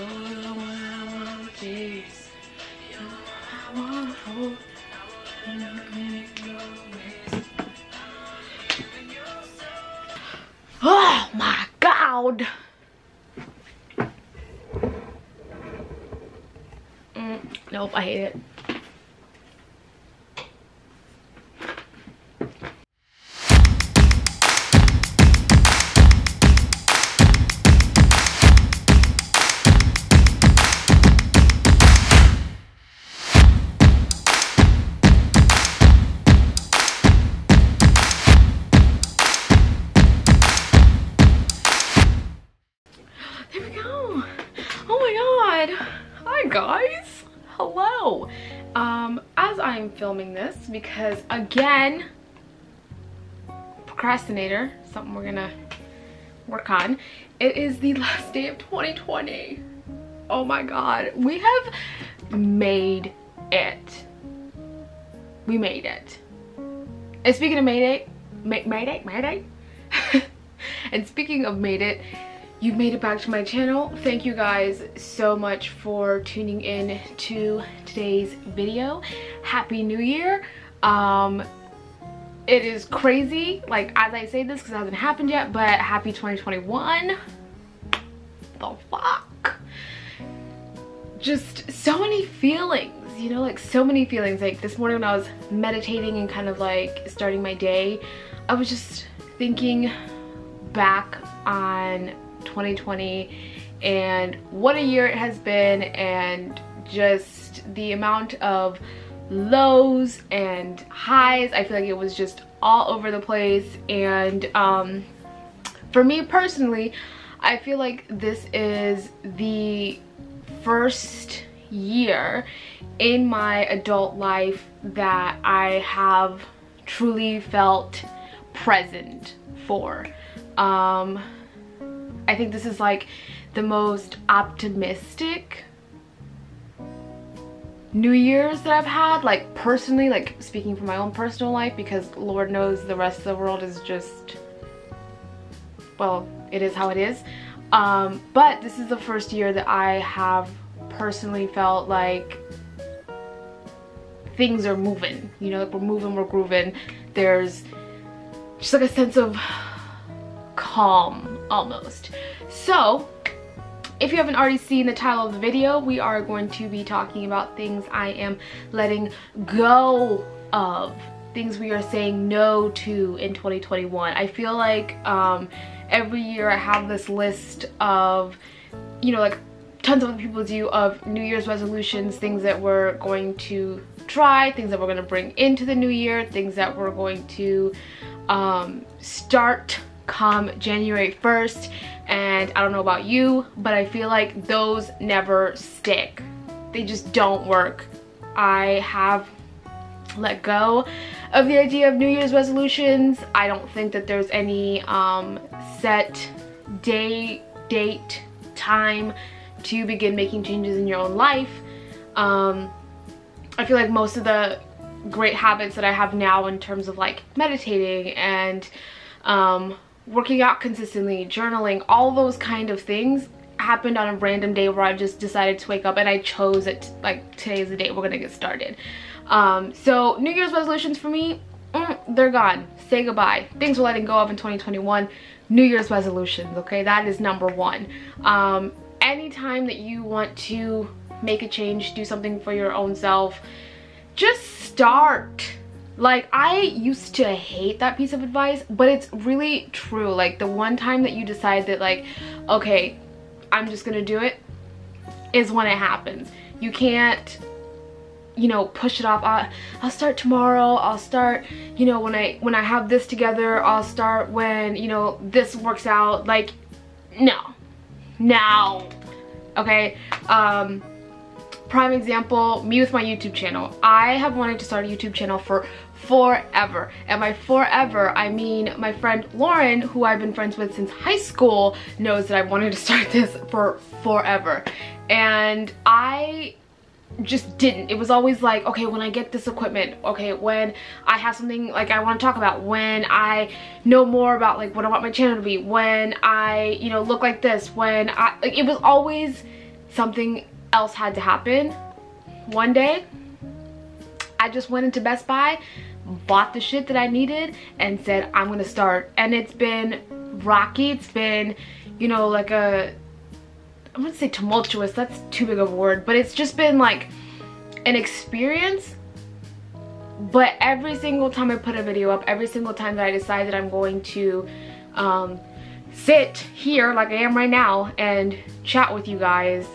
Oh my God. Nope, I hate it. There we go. Oh my God. Hi guys. Hello. As I'm filming this, because again, procrastinator, something we're gonna work on. It is the last day of 2020. Oh my God. We have made it. We made it. And speaking of Mayday. And speaking of made it, you've made it back to my channel. Thank you guys so much for tuning in to today's video. Happy New Year. It is crazy, like, as I say this because it hasn't happened yet, but happy 2021. The fuck? Just so many feelings, you know, like so many feelings. Like this morning when I was meditating and kind of like starting my day, I was just thinking back on 2020 and what a year it has been, and just the amount of lows and highs. I feel like it was just all over the place. And for me personally, I feel like this is the first year in my adult life that I have truly felt present for. I think this is like the most optimistic New Year's that I've had, like personally, like speaking from my own personal life, because Lord knows the rest of the world is just, well, it is how it is. But this is the first year that I have personally felt like things are moving, you know, like we're moving, we're grooving. There's just like a sense of calm almost. So if you haven't already seen the title of the video, we are going to be talking about things I am letting go of, things we are saying no to in 2021. I feel like every year I have this list of, you know, like tons of other people do, of New Year's resolutions, things that we're going to try, things that we're going to bring into the new year, things that we're going to start come January 1st. And I don't know about you, but I feel like those never stick. They just don't work. I have let go of the idea of New Year's resolutions. I don't think that there's any set day, date, time to begin making changes in your own life. I feel like most of the great habits that I have now in terms of like meditating and working out consistently, journaling, all those kind of things happened on a random day where I just decided to wake up and I chose it, like today is the day we're gonna get started. So New Year's resolutions for me, they're gone. Say goodbye. Things we're letting go of in 2021, New Year's resolutions, okay? That is number one. Anytime that you want to make a change, do something for your own self, just start. Like, I used to hate that piece of advice, but it's really true. Like, the one time that you decide that, like, okay, I'm just gonna do it, is when it happens. You can't, you know, push it off. I'll start tomorrow. I'll start, you know, when I have this together. I'll start when, you know, this works out. Like, no. Now. Okay? Prime example, me with my YouTube channel. I have wanted to start a YouTube channel for forever. And by forever, I mean my friend Lauren, who I've been friends with since high school, knows that I've wanted to start this for forever. And I just didn't. It was always like, okay, when I get this equipment, okay, when I have something like I want to talk about, when I know more about like what I want my channel to be, when I, you know, look like this, when I, like, it was always something else had to happen. One day, I just went into Best Buy, bought the shit that I needed, and said, I'm gonna start. And it's been rocky. It's been, you know, like I wouldn't say tumultuous, that's too big of a word, but it's just been like an experience. But every single time I put a video up, every single time that I decide that I'm going to sit here like I am right now and chat with you guys,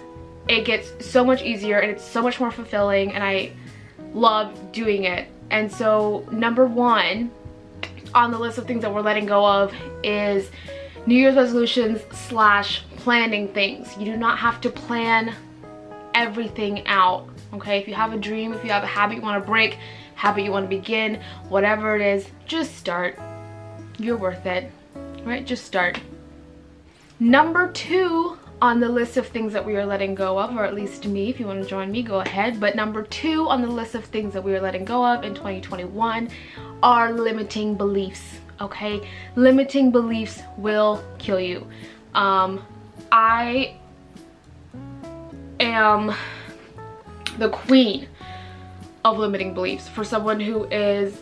it gets so much easier and it's so much more fulfilling, and I love doing it. And so number one on the list of things that we're letting go of is New Year's resolutions / planning things. You do not have to plan everything out, okay? If you have a dream, if you have a habit you want to break, habit you want to begin, whatever it is, just start. You're worth it, right? Just start. Number two on the list of things that we are letting go of, or at least me, if you want to join me, go ahead. But number two on the list of things that we are letting go of in 2021 are limiting beliefs, okay? Limiting beliefs will kill you. I am the queen of limiting beliefs for someone who is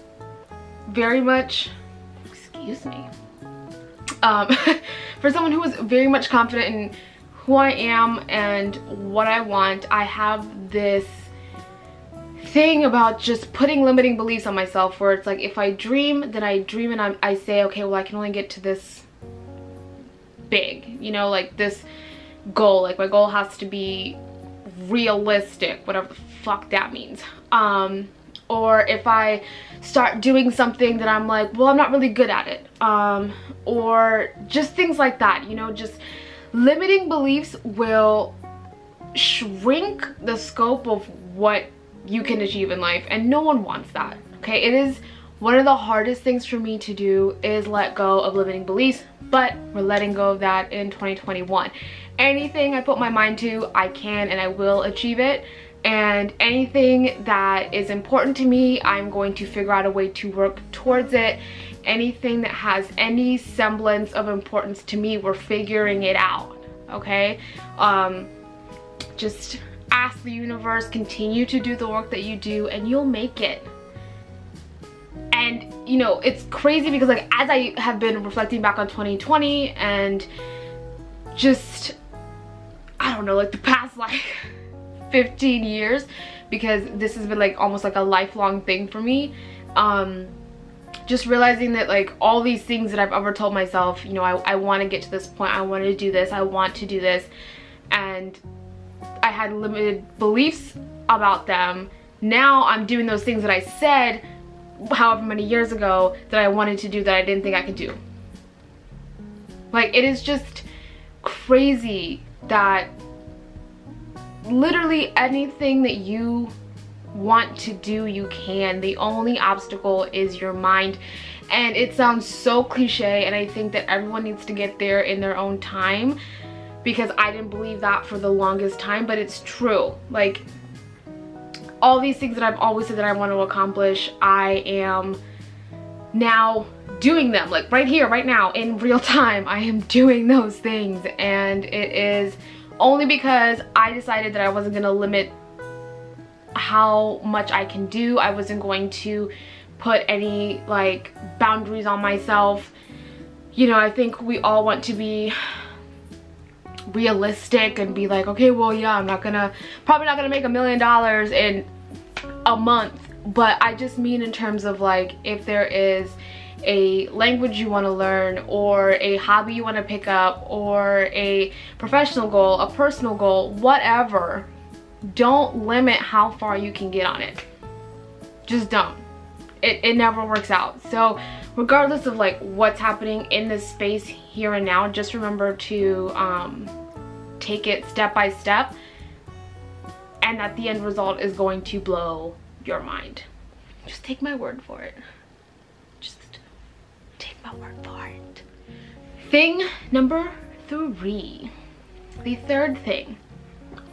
very much, excuse me, for someone who is very much confident in who I am and what I want. I have this thing about just putting limiting beliefs on myself, where it's like, if I dream, then I dream and I say, okay, well, I can only get to this big, you know, like this goal, like my goal has to be realistic, whatever the fuck that means. Or if I start doing something that I'm like, well, I'm not really good at it, or just things like that, you know. Just limiting beliefs will shrink the scope of what you can achieve in life, and no one wants that, okay? It is one of the hardest things for me to do, is let go of limiting beliefs, but we're letting go of that in 2021. Anything I put my mind to, I can and I will achieve it. And anything that is important to me, I'm going to figure out a way to work towards it. Anything that has any semblance of importance to me, we're figuring it out, okay? Just ask the universe, continue to do the work that you do, and you'll make it. And, you know, it's crazy because, like, as I have been reflecting back on 2020 and just, I don't know, like the past, like, 15 years, because this has been like almost like a lifelong thing for me, just realizing that, like, all these things that I've ever told myself, you know, I want to get to this point, I want to do this, I want to do this, and I had limited beliefs about them. Now I'm doing those things that I said however many years ago that I wanted to do that I didn't think I could do. Like, it is just crazy that literally anything that you want to do, you can. The only obstacle is your mind. And it sounds so cliche, and I think that everyone needs to get there in their own time, because I didn't believe that for the longest time, but it's true. Like, all these things that I've always said that I want to accomplish, I am now doing them. Like, right here, right now, in real time, I am doing those things. And it is only because I decided that I wasn't going to limit how much I can do. I wasn't going to put any, like, boundaries on myself. You know, I think we all want to be realistic and be like, okay, well, yeah, I'm probably not gonna make $1 million in a month. But I just mean in terms of, like, if there is a language you want to learn, or a hobby you want to pick up, or a professional goal, a personal goal, whatever, don't limit how far you can get on it. Just don't. It never works out. So regardless of, like, what's happening in this space here and now, just remember to take it step by step, and that the end result is going to blow your mind. Just take my word for it. Just take my word for it. Thing number 3. The third thing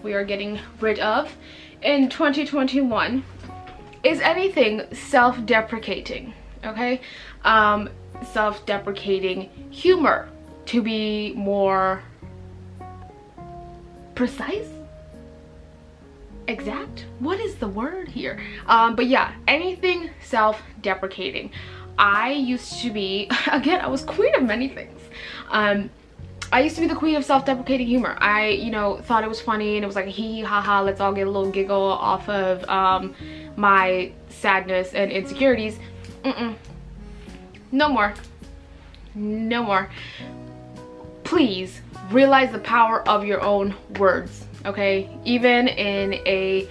we are getting rid of in 2021 is anything self-deprecating, okay? Self-deprecating humor, to be more precise. exact. What is the word here? But yeah, anything self-deprecating. I used to be, again, I was queen of many things. I used to be the queen of self-deprecating humor. I, you know, thought it was funny and it was like hee hee ha ha, let's all get a little giggle off of my sadness and insecurities. No more. No more. Please realize the power of your own words, okay? Even in a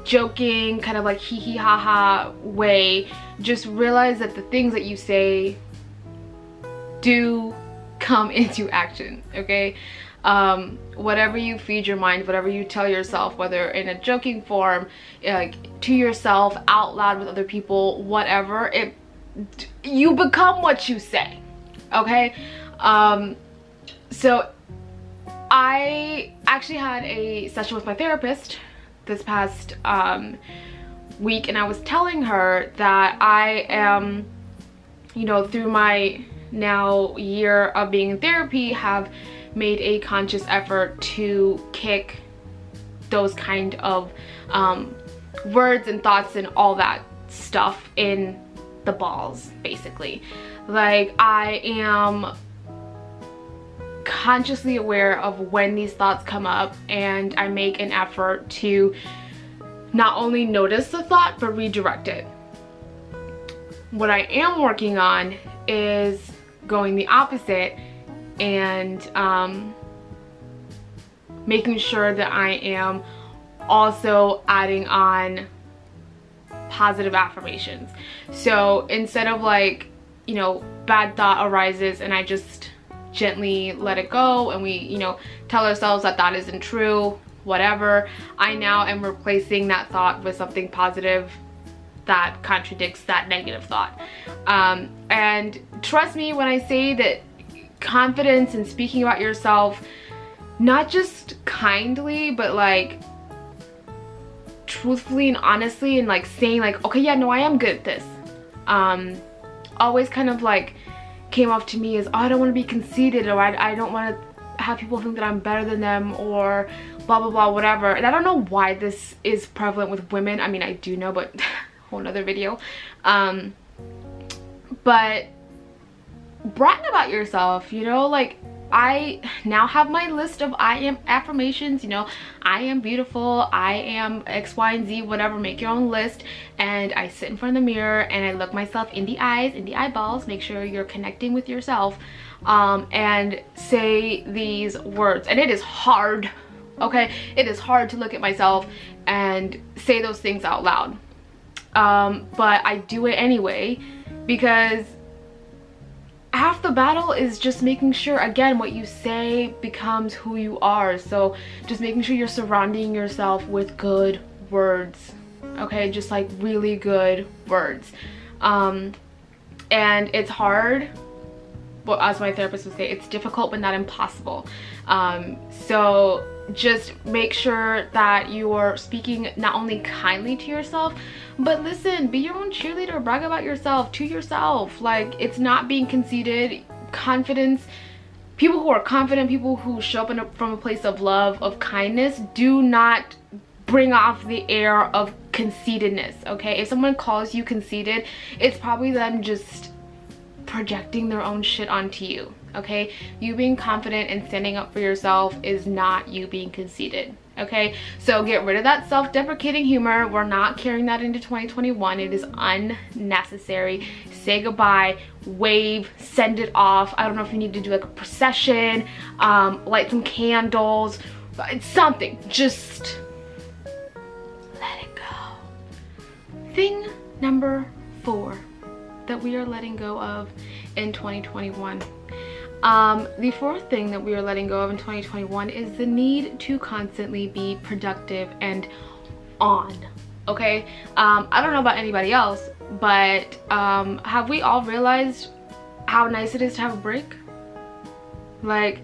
joking, kind of like hee hee ha ha way, just realize that the things that you say do come into action, okay? Whatever you feed your mind, whatever you tell yourself, whether in a joking form, like to yourself, out loud with other people, whatever, you become what you say, okay? So I actually had a session with my therapist this past week, and I was telling her that I am, you know, through my now year of being in therapy, have made a conscious effort to kick those kind of words and thoughts and all that stuff in the balls, basically. Like, I am consciously aware of when these thoughts come up, and I make an effort to not only notice the thought but redirect it. What I am working on is going the opposite and making sure that I am also adding on positive affirmations. So instead of, like, you know, bad thought arises and I just gently let it go and we, you know, tell ourselves that that isn't true, whatever, I now am replacing that thought with something positive that contradicts that negative thought. And trust me when I say that confidence and speaking about yourself, not just kindly, but like truthfully and honestly, and like saying like, okay, yeah, no, I am good at this, always kind of like came off to me as, oh, I don't want to be conceited, or I don't want to have people think that I'm better than them, or blah blah blah, whatever. And I don't know why this is prevalent with women. I mean, I do know, but whole nother video. But brag about yourself, you know, like I now have my list of I am affirmations, you know, I am beautiful, I am X, Y, and Z, whatever, make your own list. And I sit in front of the mirror and I look myself in the eyes, in the eyeballs, make sure you're connecting with yourself, and say these words. And it is hard, okay? It is hard to look at myself and say those things out loud. But I do it anyway, because half the battle is just making sure, again, what you say becomes who you are. So just making sure you're surrounding yourself with good words, okay? Just like really good words. And it's hard, well, as my therapist would say, it's difficult but not impossible. So just make sure that you are speaking not only kindly to yourself, but listen, be your own cheerleader, brag about yourself to yourself. Like, it's not being conceited. Confidence, people who are confident, people who show up from a place of love, of kindness, do not bring off the air of conceitedness, okay? If someone calls you conceited, it's probably them just projecting their own shit onto you, okay? You being confident and standing up for yourself is not you being conceited, okay? So get rid of that self-deprecating humor. We're not carrying that into 2021. It is unnecessary. Say goodbye, wave, send it off. I don't know if you need to do like a procession, light some candles, it's something. Just let it go. Thing number 4 that we are letting go of in 2021. The fourth thing that we are letting go of in 2021 is the need to constantly be productive and on, okay? I don't know about anybody else, but have we all realized how nice it is to have a break? Like,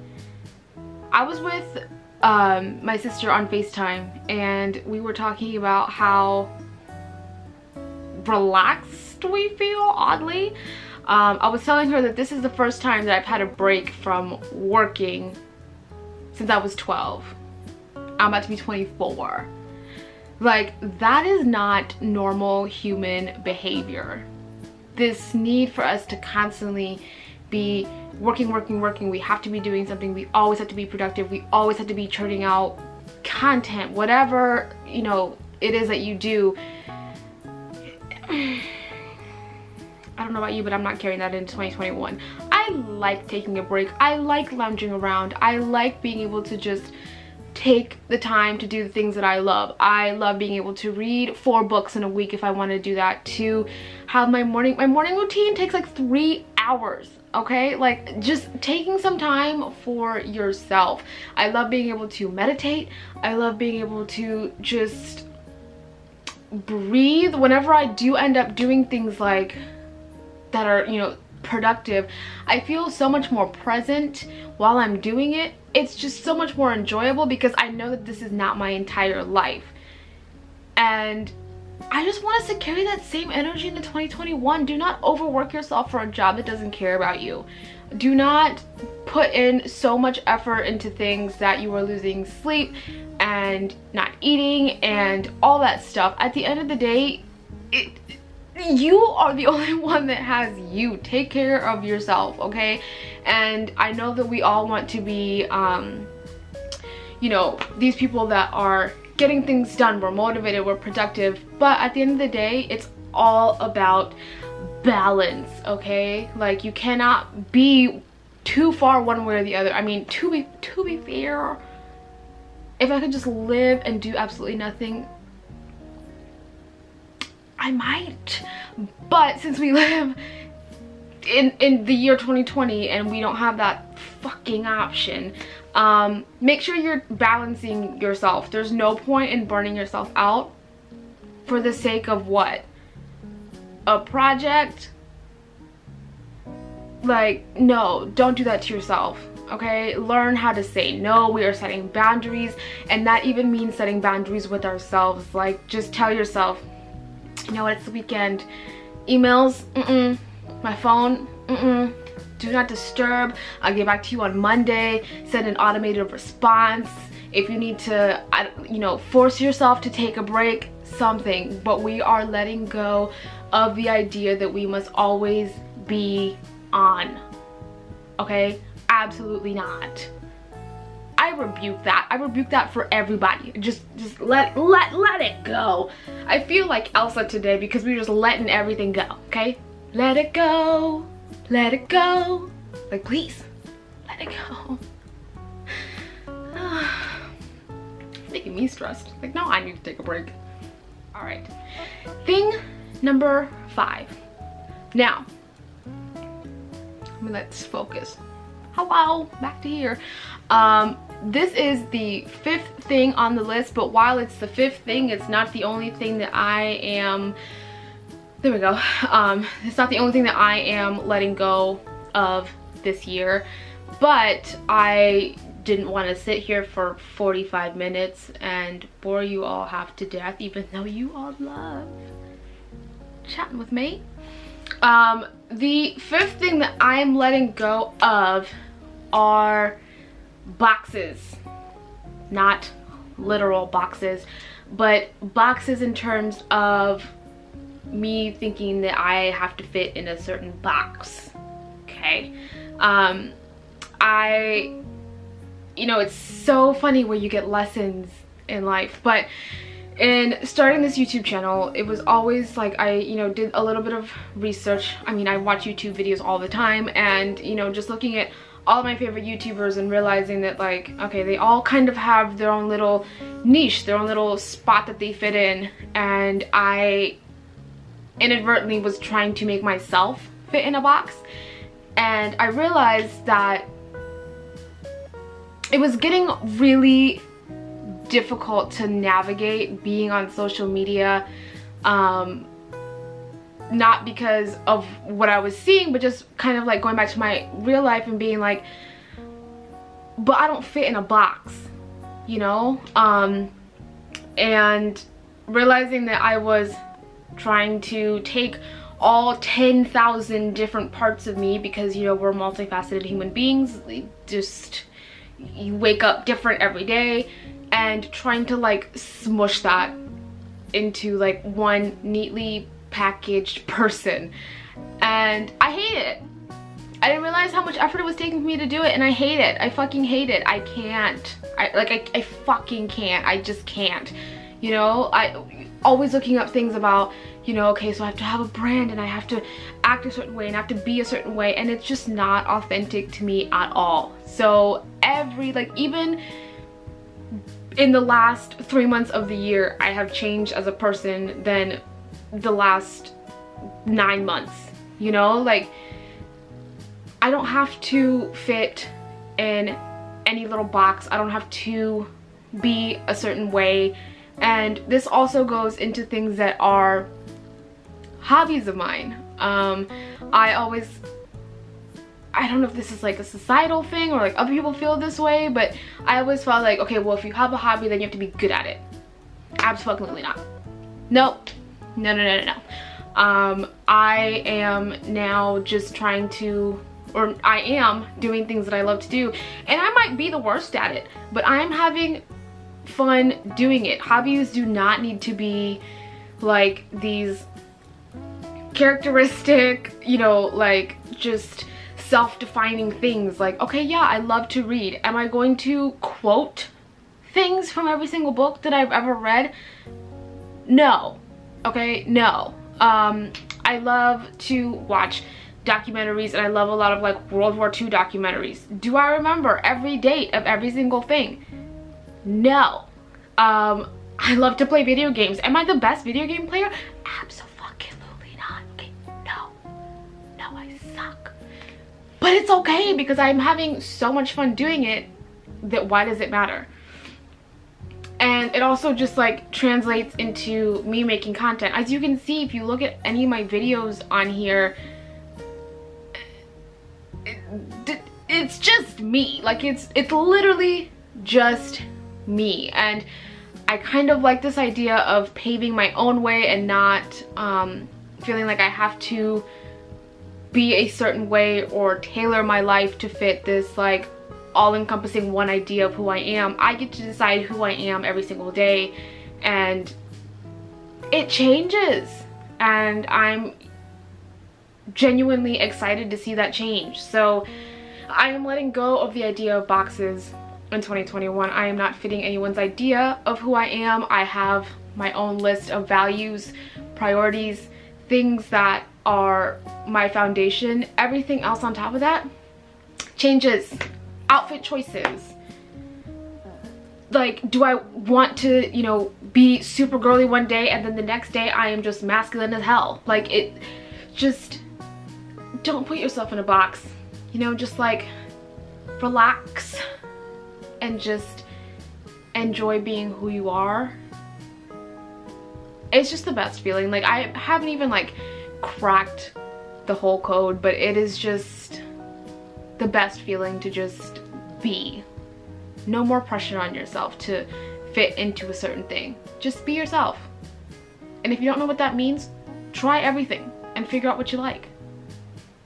I was with my sister on FaceTime and we were talking about how relaxed we feel, oddly. I was telling her that this is the first time that I've had a break from working since I was 12. I'm about to be 24. Like, that is not normal human behavior. This need for us to constantly be working. We have to be doing something. We always have to be productive. We always have to be churning out content, whatever, you know, it is that you do. I don't know about you, but I'm not carrying that into 2021. I like taking a break. I like lounging around. I like being able to just take the time to do the things that I love. I love being able to read 4 books in a week if I want to do that. To have my morning routine takes like 3 hours. Okay, like just taking some time for yourself. I love being able to meditate. I love being able to just breathe. Whenever I do end up doing things like that are, you know, productive, I feel so much more present while I'm doing it. It's just so much more enjoyable because I know that this is not my entire life. And I just want us to carry that same energy into 2021. Do not overwork yourself for a job that doesn't care about you. Do not put in so much effort into things that you are losing sleep and not eating and all that stuff. At the end of the day, you are the only one that has you. Take care of yourself, okay? And I know that we all want to be, you know, these people that are getting things done, we're motivated, we're productive, but at the end of the day, it's all about balance, okay? Like, you cannot be too far one way or the other. I mean, to be fair, if I could just live and do absolutely nothing, I might. But since we live in the year 2020 and we don't have that fucking option, make sure you're balancing yourself. There's no point in burning yourself out for the sake of what? A project? Like, no, don't do that to yourself, okay? Learn how to say no. We are setting boundaries, and that even means setting boundaries with ourselves. Like, just tell yourself, you know what, it's the weekend. Emails, my phone, do not disturb. I'll get back to you on Monday. Send an automated response. If you need to, you know, force yourself to take a break, something. But we are letting go of the idea that we must always be on. Okay? Absolutely not. I rebuke that. I rebuke that for everybody. Just let it go. I feel like Elsa today because we're just letting everything go, okay? Let it go. Let it go. Like, please, let it go. Making me stressed. Like, no, I need to take a break. All right. Thing number 5. Now, let's focus. Hello, back to here. This is the 5th thing on the list, but while it's the 5th thing, it's not the only thing that I am, there we go. It's not the only thing that I am letting go of this year, but I didn't want to sit here for 45 minutes and bore you all half to death, even though you all love chatting with me. The 5th thing that I am letting go of are boxes. Not literal boxes, but boxes in terms of me thinking that I have to fit in a certain box. Okay. You know, it's so funny where you get lessons in life, but in starting this YouTube channel, it was always like I, you know, did a little bit of research. I mean, I watch YouTube videos all the time, and, you know, just looking at all of my favorite YouTubers and realizing that, like, okay, they all kind of have their own little niche, their own little spot that they fit in, and I inadvertently was trying to make myself fit in a box, and I realized that it was getting really difficult to navigate being on social media, not because of what I was seeing, but just kind of like going back to my real life and being like, but I don't fit in a box, you know? And realizing that I was trying to take all 10,000 different parts of me, because, you know, we're multifaceted human beings. You wake up different every day, and trying to like smush that into like one neatly packaged person, and I hate it. I didn't realize how much effort it was taking for me to do it, and I hate it. I fucking hate it. I can't. I fucking can't. I just can't. You know, I always looking up things about, you know, okay, so I have to have a brand and I have to act a certain way and I have to be a certain way, and it's just not authentic to me at all. So even in the last 3 months of the year, I have changed as a person than the last 9 months, you know? Like, I don't have to fit in any little box. I don't have to be a certain way. And this also goes into things that are hobbies of mine. I don't know if this is like a societal thing or like other people feel this way, but I always felt like, okay, well, if you have a hobby, then you have to be good at it. Absolutely not. Nope. No. I am now just trying to, or I am doing things that I love to do, and I might be the worst at it, but I'm having fun doing it. Hobbies do not need to be like these characteristic, you know, like just self-defining things. Like, okay, yeah, I love to read. Am I going to quote things from every single book that I've ever read? No. Okay, no. I love to watch documentaries, and I love a lot of like World War II documentaries. Do I remember every date of every single thing? No. I love to play video games. Am I the best video game player? Absolutely not. Okay, no, I suck. But it's okay because I'm having so much fun doing it that why does it matter? And it also just like translates into me making content. As you can see, if you look at any of my videos on here, it's just me. Like it's literally just me. And I kind of like this idea of paving my own way and not feeling like I have to be a certain way or tailor my life to fit this like all-encompassing one idea of who I am. I get to decide who I am every single day, and it changes, and I'm genuinely excited to see that change. So I am letting go of the idea of boxes in 2021. I am not fitting anyone's idea of who I am. I have my own list of values, priorities, things that are my foundation. Everything else on top of that changes. Outfit choices. Like, do I want to, you know, be super girly one day and then the next day I am just masculine as hell? Like, it just, don't put yourself in a box. You know, just like relax and just enjoy being who you are. It's just the best feeling. Like, I haven't even like cracked the whole code, but it is just the best feeling to just be. No more pressure on yourself to fit into a certain thing. Just be yourself. And if you don't know what that means, try everything and figure out what you like.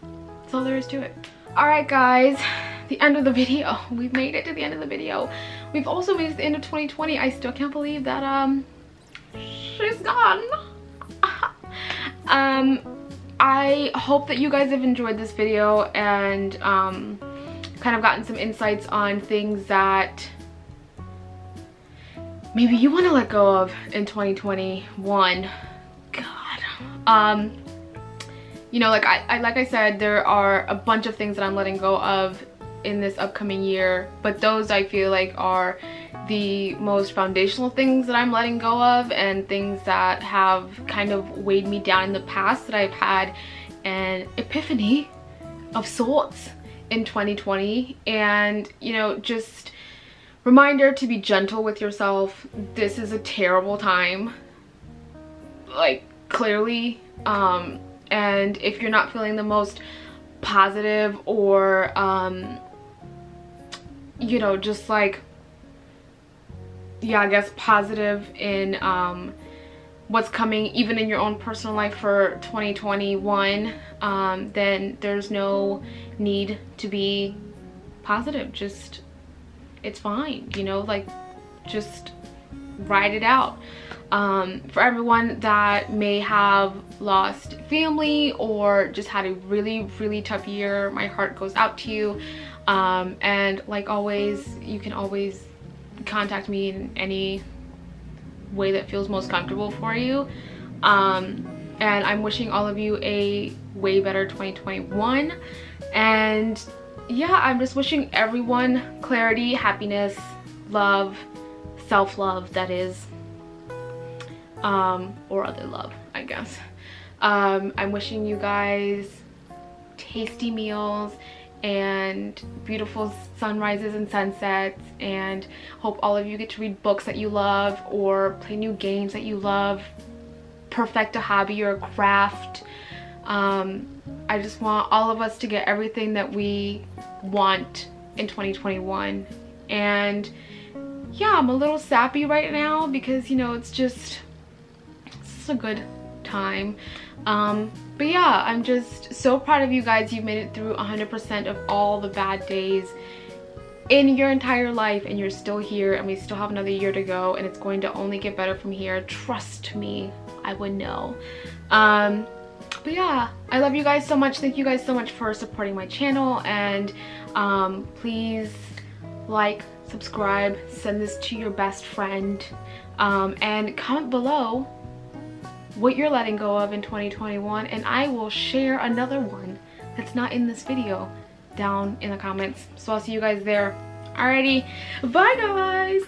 That's all there is to it. Alright guys, the end of the video. We've made it to the end of the video. We've also made it to the end of 2020. I still can't believe that she's gone. I hope that you guys have enjoyed this video and kind of gotten some insights on things that maybe you want to let go of in 2021. God. You know, like I said, there are a bunch of things that I'm letting go of in this upcoming year, but those I feel like are the most foundational things that I'm letting go of, and things that have kind of weighed me down in the past that I've had an epiphany of sorts in 2020. And, you know, just reminder to be gentle with yourself. This is a terrible time, like, clearly, and if you're not feeling the most positive or you know, just like, yeah, I guess positive in what's coming even in your own personal life for 2021, then there's no need to be positive. Just, it's fine, you know, like, just ride it out. For everyone that may have lost family or just had a really tough year, my heart goes out to you. And like always, you can always contact me in any way that feels most comfortable for you. And I'm wishing all of you a way better 2021. And yeah, I'm just wishing everyone clarity, happiness, love, self-love, that is, or other love, I guess. I'm wishing you guys tasty meals and beautiful sunrises and sunsets, and hope all of you get to read books that you love or play new games that you love, perfect a hobby or a craft. I just want all of us to get everything that we want in 2021. And yeah, I'm a little sappy right now because, you know, it's just a good time. But yeah, I'm just so proud of you guys. You've made it through 100% of all the bad days in your entire life, and you're still here, and we still have another year to go, and it's going to only get better from here. Trust me, I would know. But yeah, I love you guys so much. Thank you guys so much for supporting my channel, and please like, subscribe, send this to your best friend, and comment below what you're letting go of in 2021, and I will share another one that's not in this video down in the comments. So I'll see you guys there. Alrighty, bye guys.